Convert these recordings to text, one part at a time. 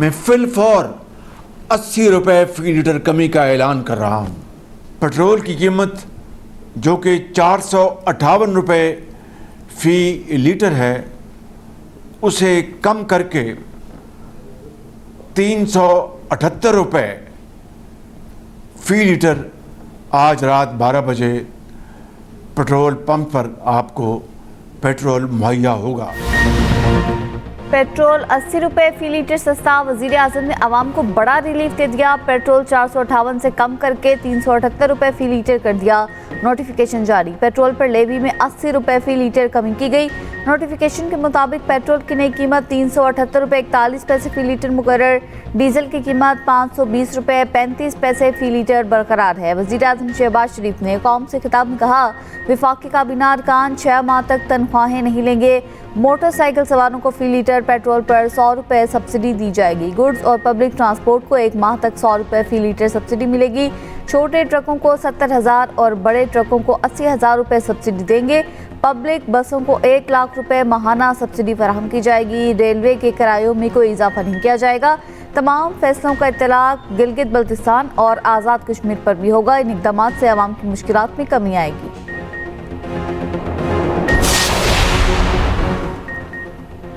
मैं फिलफौर 80 रुपये फी लीटर कमी का ऐलान कर रहा हूँ। पेट्रोल की कीमत जो कि 458 रुपये फी लीटर है, उसे कम करके 378 रुपये फी लीटर आज रात 12 बजे पेट्रोल पंप पर आपको पेट्रोल मुहैया होगा। पेट्रोल 80 रुपये फी लीटर सस्ता, वजीर आजम ने आवाम को बड़ा रिलीफ दे दिया। पेट्रोल 458 से कम करके 378 रुपये फी लीटर कर दिया। नोटिफिकेशन जारी। पेट्रोल पर लेवी में 80 रुपये फी लीटर कमी की गई। नोटिफिकेशन के मुताबिक पेट्रोल की नई कीमत 378 रुपये 41 पैसे फी लीटर मुकर्रर। डीजल की कीमत 520 रुपये 35 पैसे फी लीटर बरकरार है। वज़ीर आज़म शहबाज शरीफ ने कौम से खिताब में कहा, वफाकी काबीना अरकान 6 माह तक तनख्वाहें नहीं लेंगे। मोटरसाइकिल सवारों को फी लीटर पेट्रोल पर 100 रुपये सब्सिडी दी जाएगी। गुड्स और पब्लिक ट्रांसपोर्ट को 1 माह तक 100 रुपये फी लीटर सब्सिडी मिलेगी। छोटे ट्रकों को 70,000 और बड़े ट्रकों को 80,000 रुपये सब्सिडी देंगे। पब्लिक बसों को 1 लाख रुपये माहाना सब्सिडी फराहम की जाएगी। रेलवे के किरायों में कोई इजाफा नहीं किया जाएगा। तमाम फैसलों का इत्तलाक गिलगित बल्तिस्तान और आज़ाद कश्मीर पर भी होगा। इन इक़दामात से आवाम की मुश्किलात में कमी आएगी।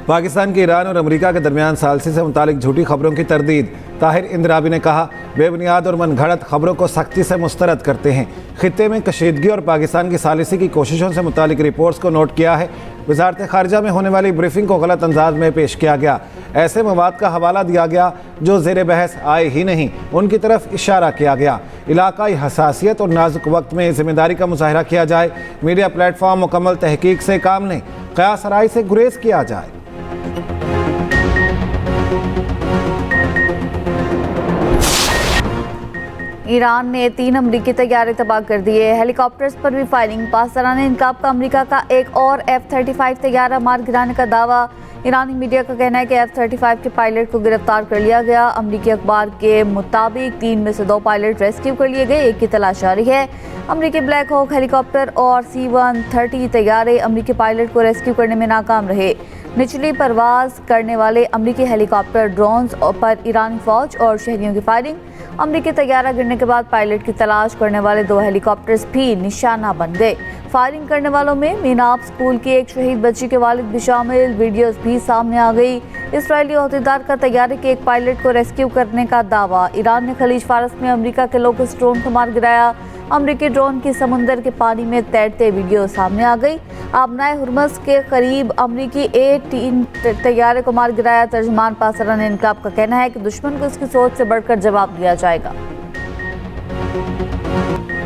पाकिस्तान के ईरान और अमेरिका के दरमियान सालसी से मुतालिक झूठी खबरों की तरदीद। ताहिर इंदिराबी ने कहा, बेबुनियाद और मनगढ़ंत खबरों को सख्ती से मुस्तरद करते हैं। खित्ते में कशीदगी और पाकिस्तान की सालिसी की कोशिशों से मुतालिक रिपोर्ट्स को नोट किया है। वजारत खारजा में होने वाली ब्रीफिंग को गलत अंदाज में पेश किया गया। ऐसे मवाद का हवाला दिया गया जो ज़ेर बहस आए ही नहीं, उनकी तरफ इशारा किया गया। इलाकाई हसासियत और नाजुक वक्त में जिम्मेदारी का मुजाहरा किया जाए। मीडिया प्लेटफॉर्म मुकम्मल तहकीक से काम लें। क़यास आराई से गुरेज किया जाए। ईरान ने 3 अमरीकी तैयारे तबाह कर दिए। हेलीकॉप्टर्स पर भी फायरिंग। पासदारान इनकाब का अमरीका का एक और F-35 तैयारा मार गिराने का दावा। ईरानी मीडिया का कहना है कि F-35 के पायलट को गिरफ्तार कर लिया गया। अमरीकी अखबार के मुताबिक 3 में से 2 पायलट रेस्क्यू कर लिए गए, एक की तलाश जारी है। अमरीकी ब्लैक हॉक हेलीकॉप्टर और C-130 तैयारे अमरीकी पायलट को रेस्क्यू करने में नाकाम रहे। निचली परवाज करने वाले अमरीकी हेलीकॉप्टर ड्रोन्स पर ईरानी फौज और शहरियों की फायरिंग। अमरीकी तैयारा गिरने के बाद पायलट की तलाश करने वाले 2 हेलीकॉप्टर्स भी निशाना बन गए। फायरिंग करने वालों में मीनाब स्कूल की एक शहीद बच्ची के वालिद भी शामिल। वीडियोस भी सामने आ गई। इसराइली ओहदेदार का तैयारे के एक पायलट को रेस्क्यू करने का दावा। ईरान ने खलीज फारस में अमरीका के लोकस ड्रोन को मार गिराया। अमरीकी ड्रोन की समुंदर के पानी में तैरते वीडियो सामने आ गई। आबनाए हुर्मस के करीब अमरीकी A-3 तैयारे को मार गिराया। तर्जमान पासदारान इनकलाब का कहना है कि दुश्मन को उसकी सोच से बढ़कर जवाब दिया जाएगा।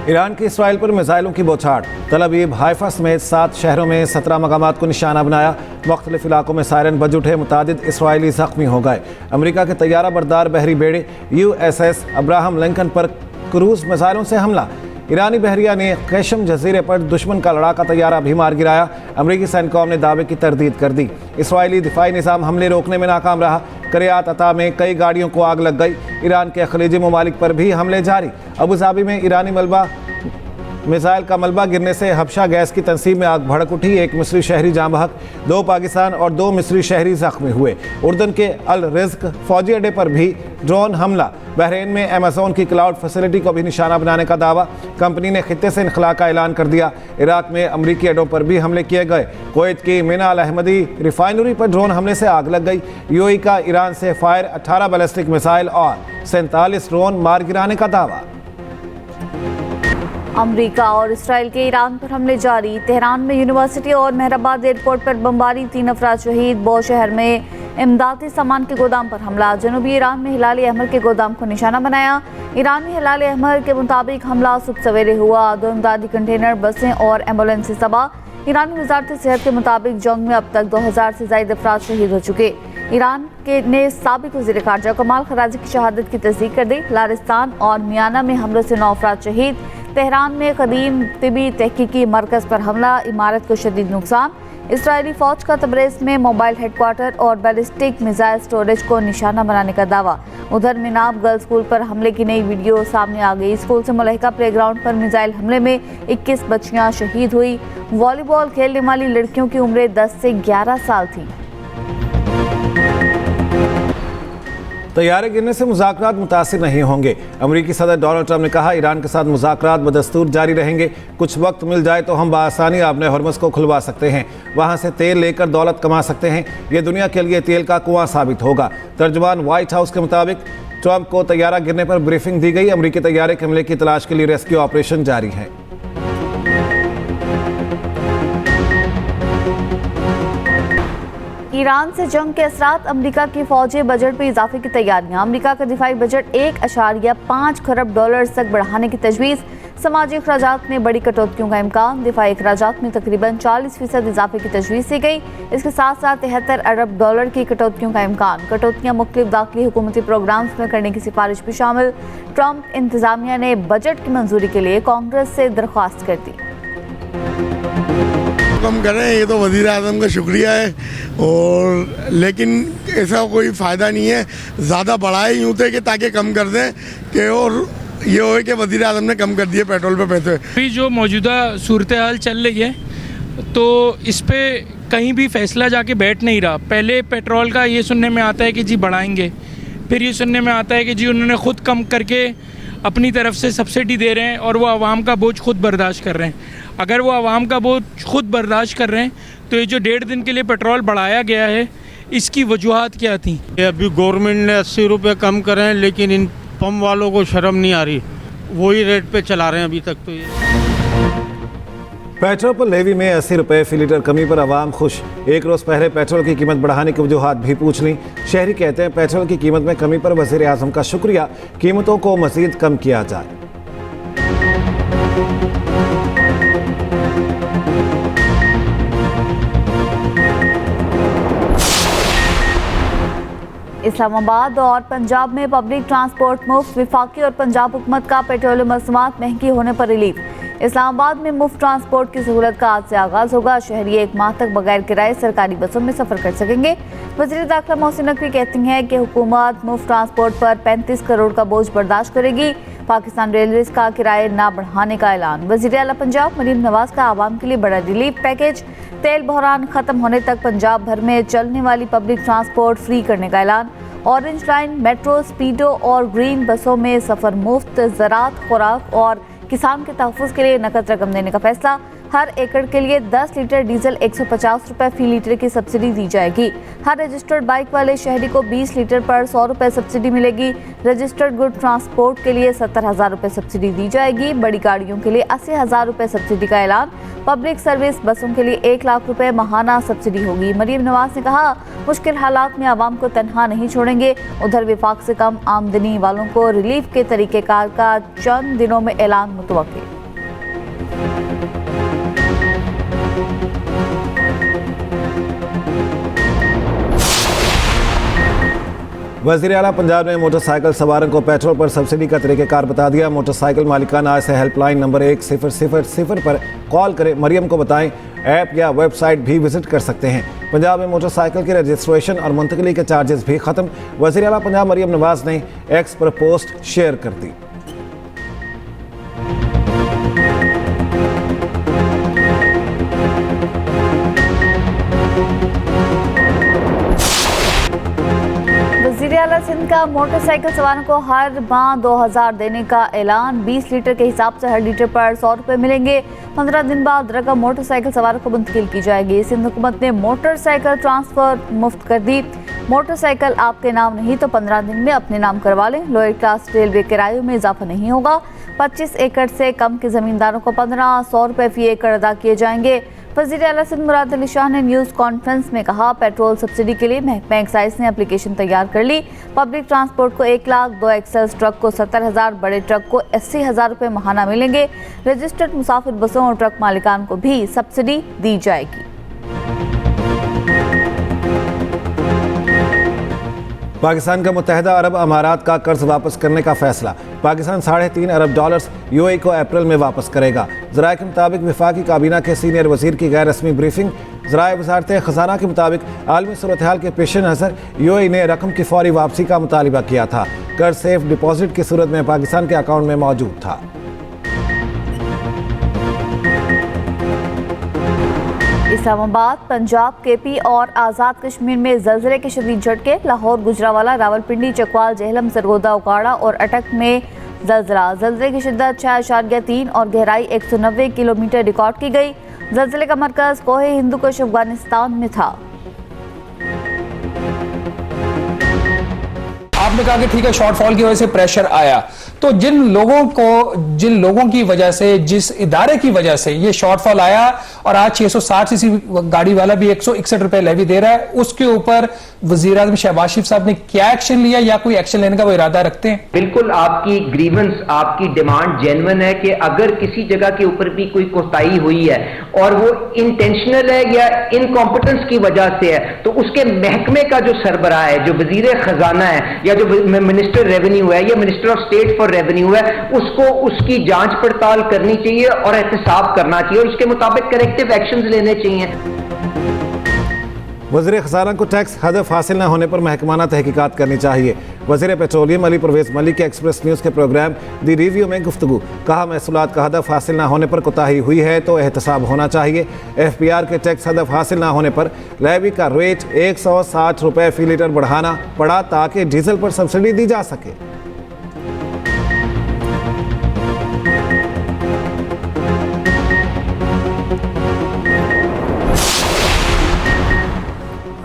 ईरान की इसराइल पर मिसाइलों की बौछार। तल अवीव, हाइफा समेत 7 शहरों में 17 मकामात को निशाना बनाया। मुख्तलिफ इलाकों में सायरन बज उठे। मुतादिद इसराइली जख्मी हो गए। अमरीका के तैयारा बरदार बहरी बेड़े USS अब्राहम लिंकन पर क्रूज मिसाइलों से हमला। ईरानी बहरिया ने कैशम जजीरे पर दुश्मन का लड़ाका तैयारा भी मार गिराया। अमरीकी सैनिकों ने दावे की तरदीद कर दी। इसराइली दिफाई निज़ाम हमले रोकने में नाकाम रहा। करियात अता में कई गाड़ियों को आग लग गई। ईरान के खलीजी ममालिक पर भी हमले जारी। अबू धाबी में ईरानी मिसाइल का मलबा गिरने से हबशा गैस की तंसीब में आग भड़क उठी। 1 मिस्री शहरी जाँ बहक, 2 पाकिस्तान और 2 मिस्री शहरी जख्मी हुए। उर्दन के अल रिज्क फौजी अड्डे पर भी ड्रोन हमला। बहरीन में अमेज़न की क्लाउड फैसिलिटी को भी निशाना बनाने का दावा। कंपनी ने खित्ते से इनखला का ऐलान कर दिया। इराक में अमरीकी अड्डों पर भी हमले किए गए। कुवैत की मिना अल अहमदी रिफाइनरी पर ड्रोन हमले से आग लग गई। UAE का ईरान से फायर 18 बैलिस्टिक मिसाइल और 47 ड्रोन मार गिराने का दावा। अमरीका और इसराइल के ईरान पर हमले जारी। तेहरान में यूनिवर्सिटी और मेहराबाद एयरपोर्ट पर बमबारी, 3 अफराद शहीद। बो शहर में इमदादी सामान के गोदाम पर हमला। जनूबी ईरान में हिलाल अहमर के गोदाम को निशाना बनाया। ईरानी हिलाल अहमर के मुताबिक हमला सुबह सवेरे हुआ। 2 इमदादी कंटेनर, बसें और एम्बुलेंस से तबाह। ईरानी वजारत सेहत के मुताबिक जंग में अब तक 2000 से ज्यादा अफराद शहीद हो चुके। ईरान ने साबिक वज़ीर ख़ारजा कमाल खराजी की शहादत की तस्दीक कर दी। लारिस्तान और मियाना में हमलों से 9 अफराद शहीद। तेहरान में कदीम तिबी तहकीकी मरकज़ पर हमला, इमारत को शदीद नुकसान। इसराइली फ़ौज का तबरेज़ में मोबाइल हेडक्वार्टर और बैलिस्टिक मिसाइल स्टोरेज को निशाना बनाने का दावा। उधर मिनाब गर्ल्स स्कूल पर हमले की नई वीडियो सामने आ गई। स्कूल से मुलहिका प्लेग्राउंड पर मिसाइल हमले में 21 बच्चियां शहीद हुई। वॉलीबॉल खेलने वाली लड़कियों की उम्रें 10 से 11 साल थी। तैयारे गिरने से मुज़ाकरात मुतासिर नहीं होंगे। अमेरिकी सदर डोनाल्ड ट्रंप ने कहा, ईरान के साथ मुज़ाकरात बदस्तूर जारी रहेंगे। कुछ वक्त मिल जाए तो हम बआसानी आबने हरमुज़ को खुलवा सकते हैं, वहाँ से तेल लेकर दौलत कमा सकते हैं। ये दुनिया के लिए तेल का कुआं साबित होगा। तर्जुमान व्हाइट हाउस के मुताबिक ट्रंप को तैयारा गिरने पर ब्रीफिंग दी गई। अमेरिकी तैयारे के हमले की तलाश के लिए रेस्क्यू ऑपरेशन जारी है। ईरान से जंग के असरात, अमेरिका की फौजी बजट में इजाफे की तैयारियां। अमेरिका का दिफाई बजट 1.5 खरब डॉलर तक बढ़ाने की तजवीज़। समाजी अखराजात में बड़ी कटौतियों का इम्कान। दिफाई अखराजात में तकरीबन 40% इजाफे की तजवीज़ दी गई। इसके साथ साथ 73 अरब डॉलर की कटौतियों का इम्कान। कटौतियाँ मुख्तलिफ दाखिली हुकूमती प्रोग्राम्स में करने की सिफारिश भी शामिल। ट्रंप इंतजामिया ने बजट की मंजूरी के लिए कांग्रेस से दरख्वास्त कर दी। कम कर रहे हैं, ये तो वज़ीर आज़म का शुक्रिया है, और लेकिन ऐसा कोई फ़ायदा नहीं है। ज़्यादा बढ़ाए यूँ थे कि ताकि कम कर दें कि, और ये हो कि वज़ीर आज़म ने कम कर दिए पेट्रोल पे पैसे। अभी जो मौजूदा सूरत हाल चल रही है तो इस पे कहीं भी फैसला जाके बैठ नहीं रहा। पहले पेट्रोल का ये सुनने में आता है कि जी बढ़ाएंगे, फिर ये सुनने में आता है कि जी उन्होंने ख़ुद कम करके अपनी तरफ से सब्सिडी दे रहे हैं और वो आवाम का बोझ खुद बर्दाश्त कर रहे हैं। अगर वो आवाम का बोझ खुद बर्दाश्त कर रहे हैं तो ये जो 1.5 दिन के लिए पेट्रोल बढ़ाया गया है, इसकी वजूहात क्या थी? अभी गवर्नमेंट ने 80 रुपये कम करे हैं, लेकिन इन पंप वालों को शर्म नहीं आ रही, वही रेट पे चला रहे हैं अभी तक। तो ये पेट्रोल पर लेवी में 80 रुपये फी लीटर कमी पर आवाम खुश। एक रोज़ पहले पेट्रोल की कीमत बढ़ाने की वजूहात भी पूछ ली। शहरी कहते हैं पेट्रोल की कीमत में कमी पर वज़ीर आज़म का शुक्रिया, कीमतों को मज़ीद कम किया जाए। इस्लामाबाद और पंजाब में पब्लिक ट्रांसपोर्ट मुफ्त। वफाकी और पंजाब हुकूमत का पेट्रोलियम मसनूआत महंगी होने पर रिलीफ। इस्लामाबाद में मुफ्त ट्रांसपोर्ट की सहूलत का आज से आगाज होगा। शहरी 1 माह तक बगैर किराए सरकारी बसों में सफर कर सकेंगे। वज़ीर दाखिला मोहसिन नकवी कहती हैं कि हुकूमत मुफ्त ट्रांसपोर्ट पर 35 करोड़ का बोझ बर्दाश्त करेगी। पाकिस्तान रेलवेज का किराए ना बढ़ाने का ऐलान। वज़ीर आला पंजाब मरीम नवाज का आवाम के लिए बड़ा रिलीफ पैकेज। तेल बहरान खत्म होने तक पंजाब भर में चलने वाली पब्लिक ट्रांसपोर्ट फ्री करने का ऐलान। ऑरेंज लाइन, मेट्रो, स्पीडो और ग्रीन बसों में सफर मुफ्त। ज़राअत, खुराक और किसान के तहफ़्फ़ुज़ के लिए नकद रकम देने का फैसला। हर एकड़ के लिए 10 लीटर डीजल 150 रुपये फी लीटर की सब्सिडी दी जाएगी। हर रजिस्टर्ड बाइक वाले शहरी को 20 लीटर पर 100 रुपये सब्सिडी मिलेगी। रजिस्टर्ड गुड ट्रांसपोर्ट के लिए 70,000 रुपये सब्सिडी दी जाएगी। बड़ी गाड़ियों के लिए 80,000 रुपये सब्सिडी का ऐलान। पब्लिक सर्विस बसों के लिए 1 लाख रुपये माहाना सब्सिडी होगी। मरीम नवाज ने कहा, मुश्किल हालात में आवाम को तनहा नहीं छोड़ेंगे। उधर विफाक से कम आमदनी वालों को रिलीफ के तरीक़ेकार का चंद दिनों में ऐलान मुतवक्किल। वज़ीर आला पंजाब ने मोटरसाइकिल सवारों को पेट्रोल पर सब्सिडी का तरीक़ेकार बता दिया। मोटरसाइकिल मालिकान आज से हेल्पलाइन नंबर 1000 पर कॉल करें, मरियम को बताएं। ऐप या वेबसाइट भी विजिट कर सकते हैं। पंजाब में मोटरसाइकिल के रजिस्ट्रेशन और मुंतकली के चार्जेस भी ख़त्म। वज़ीर आला पंजाब मरियम नवाज ने एक्स पर पोस्ट शेयर कर दी। वज़ीर आला सिंध का मोटरसाइकिल सवारों को हर माह 2000 देने का ऐलान। 20 लीटर के हिसाब से हर लीटर पर 100 रुपये मिलेंगे। 15 दिन बाद रकम मोटरसाइकिल सवारों को मुंतकिल की जाएगी। सिंध हुकूमत ने मोटरसाइकिल ट्रांसफ़र मुफ्त कर दी। मोटरसाइकिल आपके नाम नहीं तो 15 दिन में अपने नाम करवा लें। लोअर क्लास रेलवे किरायों में इजाफा नहीं होगा। 25 एकड़ से कम के ज़मींदारों को 1500 रुपये फी एकड़ अदा किए जाएंगे। वज़ीर आला सिंध मुराद अली शाह ने न्यूज़ कॉन्फ्रेंस में कहा, पेट्रोल सब्सिडी के लिए महकमा एक्साइज ने एप्लीकेशन तैयार कर ली। पब्लिक ट्रांसपोर्ट को 1 लाख, 2 एक्सेस ट्रक को 70,000, बड़े ट्रक को 80,000 रुपये माहाना मिलेंगे। रजिस्टर्ड मुसाफिर बसों और ट्रक मालिकान को भी सब्सिडी दी जाएगी। पाकिस्तान का मुत्तहिदा अरब अमारात का कर्ज वापस करने का फैसला। पाकिस्तान $3.5 अरब यूएई को अप्रैल में वापस करेगा। ज़राए के मुताबिक वफाकी काबीना के सीनियर वजीर की गैर रस्मी ब्रीफिंग। ज़राए वजारत खजाना के मुताबिक आलमी सूरत हाल के पेश नज़र यूएई ने रकम की फौरी वापसी का मुतालिबा किया था। कर्ज सेफ डिपॉजिट की सूरत में पाकिस्तान के अकाउंट में मौजूद था। इस इस्लामाबाद, पंजाब, केपी और आज़ाद कश्मीर में जल्जले के शदीद झटके। लाहौर, गुजरावाला, रावलपिंडी, चकवाल, जेहलम, सरगोदा, उकाड़ा और अटक में जल्जले की शिद्दत 6.3 और गहराई 190 किलोमीटर रिकॉर्ड की गई। जल्जले का मरकज कोहे हिंदुकुश अफगानिस्तान में था। आपने कहा कि ठीक है, शॉर्टफॉल की वजह से प्रेशर आया, तो जिन लोगों की वजह से, जिस इदारे की वजह से ये शॉर्टफॉल आया और आज 660 सीसी गाड़ी वाला भी 161 रुपए लेवी दे रहा है, उसके ऊपर वजीर आज़म शहबाज शरीफ साहब ने क्या एक्शन लिया या कोई एक्शन लेने का वो इरादा रखते हैं? बिल्कुल, आपकी ग्रीवेंस, आपकी डिमांड जेन्युइन है कि अगर किसी जगह के ऊपर भी कोई कोताही हुई है और वो इंटेंशनल है या इनकॉम्पिटेंस की वजह से है, तो उसके महकमे का जो सरबराह है, जो वजीर खजाना है या जो मिनिस्टर रेवेन्यू है या minister of state for revenue है, उसको उसकी जांच पड़ताल करनी चाहिए और एहतसाब करना चाहिए और उसके मुताबिक करेक्टिव एक्शंस लेने चाहिए। वज़ीर ख़ज़ाना को टैक्स हदफ हासिल न होने पर महकमाना तहकीकात करनी चाहिए। वज़ीर पेट्रोलियम अली परवेज़ मलिक के एक्सप्रेस न्यूज़ के प्रोग्राम दी रिव्यू में गुफ्तगू। कहा, महसूलात का हदफ हासिल न होने पर कोताही हुई है तो एहतसाब होना चाहिए। FPR के टैक्स हदफ हासिल न होने पर लेवी का रेट 160 रुपये फ़ी लीटर बढ़ाना पड़ा ताकि डीजल पर सब्सिडी दी जा सके।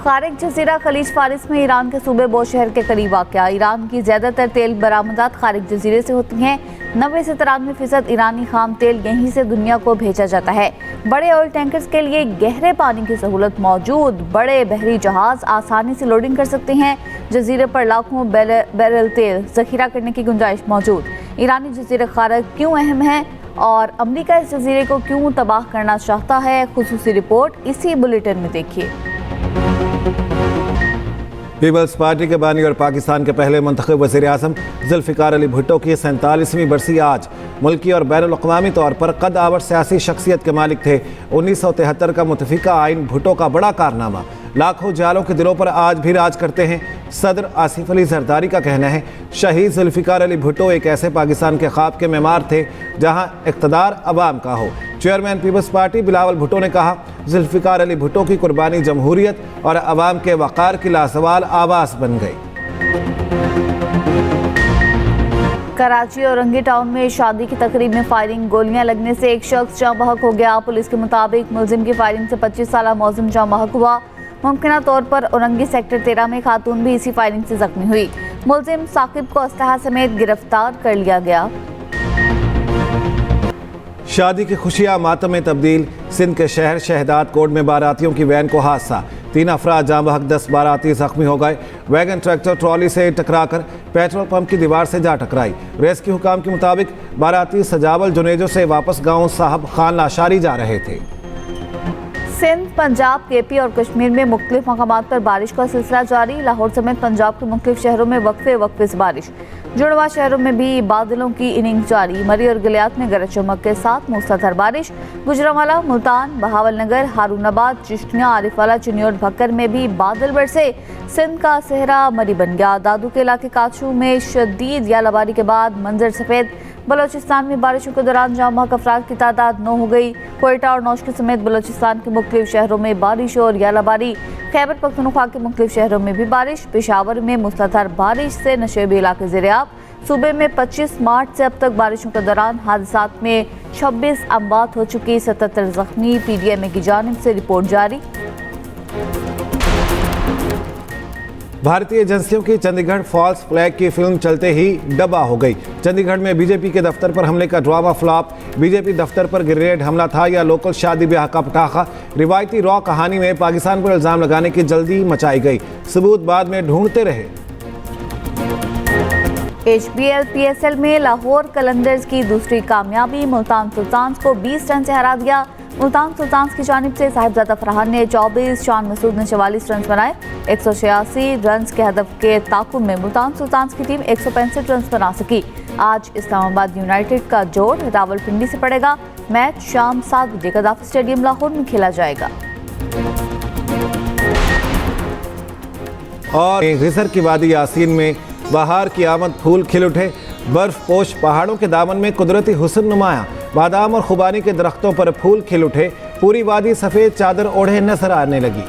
खारिज जजीरा खलीज फारिस में ईरान के सूबे बोशहर के करीब वाक़या। ईरान की ज़्यादातर तेल बरामदात खारिज जजीरे से होती हैं। 90 से 93% ईरानी खाम तेल यहीं से दुनिया को भेजा जाता है। बड़े ऑयल टैंकर्स के लिए गहरे पानी की सहूलत मौजूद। बड़े बहरी जहाज आसानी से लोडिंग कर सकते हैं। जजीरे पर लाखों बैरल तेल जखीरा करने की गुंजाइश मौजूद। ईरानी जजीरे खारिज क्यों अहम है और अमरीका इस जजीरे को क्यों तबाह करना चाहता है, खुसूसी रिपोर्ट इसी बुलेटिन में देखिए। पीपल्स पार्टी के बानी और पाकिस्तान के पहले मुंतखब वज़ीर आज़म जुल्फ़िकार अली भुट्टो की 47वीं बरसी आज। मुल्की और बैनुल अक़वामी तौर पर कद आवर सियासी शख्सियत के मालिक थे। 1973 का मुतफ़िका आइन भुट्टो का बड़ा कारनामा। लाखों जालों के दिलों पर आज भी राज करते हैं। सदर आसिफ अली जरदारी का कहना है, शहीद जुल्फ़िकार अली भुट्टो एक ऐसे पाकिस्तान के ख्वाब के मेमार थे जहां इक़्तिदार अवाम का हो। चेयरमैन पीपल्स पार्टी बिलावल भुट्टो ने कहा, जुल्फ़िकार अली भुट्टो की कुर्बानी जमहूरियत और अवाम के वक़ार की लासवाल आवाज़ बन गई। कराची और रंगी टाउन में शादी की तकरीब में फायरिंग, गोलियां लगने से एक शख्स जाँ बहक हो गया। पुलिस के मुताबिक मुलजिम की फायरिंग से 25 साला मौज़िम जाँ बहक हुआ। मुमकिना तौर पर औरंगी सेक्टर 13 में खातून भी इसी फायरिंग से जख्मी हुई। मुलजिम साकिब को असलहा समेत गिरफ्तार कर लिया गया। शादी की खुशियां मातम में तब्दील। सिंध के शहर शहदाद कोट में बारातियों की वैन को हादसा। 3 अफराद जाँ बहक, 10 बाराती जख्मी हो गए। वैगन ट्रैक्टर ट्रॉली से टकराकर पेट्रोल पंप की दीवार से जा टकराई। रेस्क्यू हुकाम के मुताबिक बाराती सजावल जुनेजो से वापस गांव साहब खान लाशारी जा रहे थे। सिंध, पंजाब, केपी और कश्मीर में मुख्तलिफ मकामात पर बारिश का सिलसिला जारी। लाहौर समेत पंजाब के मुख्तलिफ शहरों में वक्फे से बारिश। जुड़वा शहरों में भी बादलों की इनिंग्स जारी। मरी और गलियात में गरज चमक के साथ मूसलाधार बारिश। गुजरांवाला, मुल्तान, बहावलनगर, हारूनाबाद, चिश्तियाँ, आरिफवाला, चिन्योट, भक्कर में भी बादल बरसे। सिंध का सेहरा मरी बन गया। दादू के इलाके काचू में शदीद यालाबारी के बाद मंजर सफ़ेद। बलोचिस्तान में बारिशों के दौरान जाँ बहक अफराद की तादाद 9 हो गई। कोयटा और नौशकी समेत बलोचिस्तान के मुख्तलिफ शहरों में बारिश और यालाबारी। खैबर पख्तूनख्वा के मुख्तलिफ शहरों में भी बारिश। पेशावर में मूसलाधार बारिश से नशेबी इलाके ज़ेर-ए-आब। सूबे में 25 मार्च से अब तक बारिशों के दौरान हादसात में 26 अमवात हो चुकी, 77 जख्मी। PDMA की जानिब से रिपोर्ट जारी। भारतीय एजेंसियों की चंडीगढ़ फॉल्स फ्लैग की फिल्म चलते ही डबा हो गई। चंडीगढ़ में बीजेपी के दफ्तर पर हमले का ड्रामा फ्लॉप। बीजेपी दफ्तर पर ग्रेनेड हमला था या लोकल शादी ब्याह का पटाखा। रिवायती रॉ कहानी में पाकिस्तान पर इल्जाम लगाने की जल्दी मचाई गई, सबूत बाद में ढूंढते रहे। HBL PSL में लाहौर कलंदर्स की दूसरी कामयाबी। मुल्तान सुल्तान्स को 20 रन से हरा दिया। मुल्तान सुल्तान्स की जानिब से साहिबजादा फरहान ने 24, शान मसूद ने 44 रन बनाए। 186 रन के हदफ के ताकुब में मुल्तान सुल्तान्स की टीम 165 रन बना सकी। आज इस्लामाबाद यूनाइटेड का जोड़ रावलपिंडी से पड़ेगा। मैच शाम 7 बजे गद्दाफी स्टेडियम लाहौर में खेला जाएगा। और रिसर की वादी यासीन में बहार की आमद, फूल खिल उठे। बर्फ पोश पहाड़ों के दामन में कुदरती हुस्न नुमाया। बादाम और खुबानी के दरख्तों पर फूल खिल उठे। पूरी वादी सफ़ेद चादर ओढ़े नजर आने लगी।